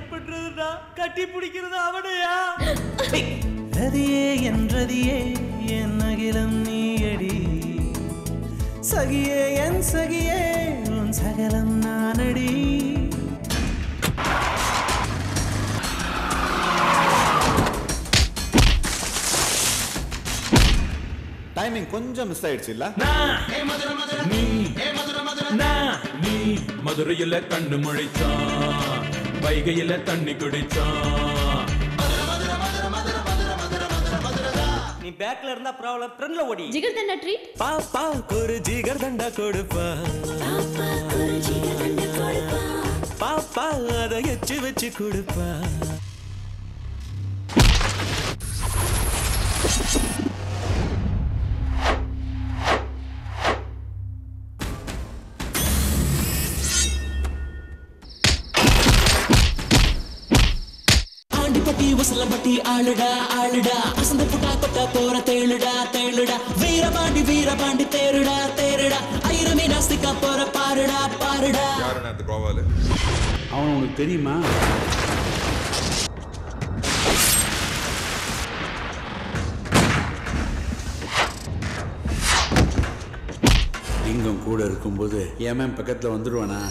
like பண்றதுடா கட்டி பிடிக்கிறது அவனையா ரதியே என் ரதியே என் அகிலம் நீயடி சகியே என் சகியே உன் சகலம் நானடி டைமிங் கொஞ்சம் மிஸ் ஆயிடுச்சு இல்ல நீ மதுரையில கண்ணு முழிச்சான் வைகையில தண்ணி குடிச்சான் நீ பேக்ல இருந்தா ப்ராப்ளம் ஃப்ரண்ட்ல ஓடி ஜிகர் தண்டா ட்ரீட் பாப்பா ஒரு ஜிகர் தண்டா கொடுப்பா பாப்பா அதை எச்சு வச்சு கொடுப்பா பட்டி ஆளுடா ஆளுடா அசந்த புட்டா கொட்ட போற தேளுடா தேளுடா வீரபாண்டி வீரபாண்டி தேருடா தேருடா ஐரமே நாஸ்திகா போற பாருடா பாருடா யாருன்னு அந்த கோவாலு அவன் உனக்கு தெரியுமா லிங்கம் கூட இருக்கும்போது ஏன் பக்கத்துல வந்துடுவானா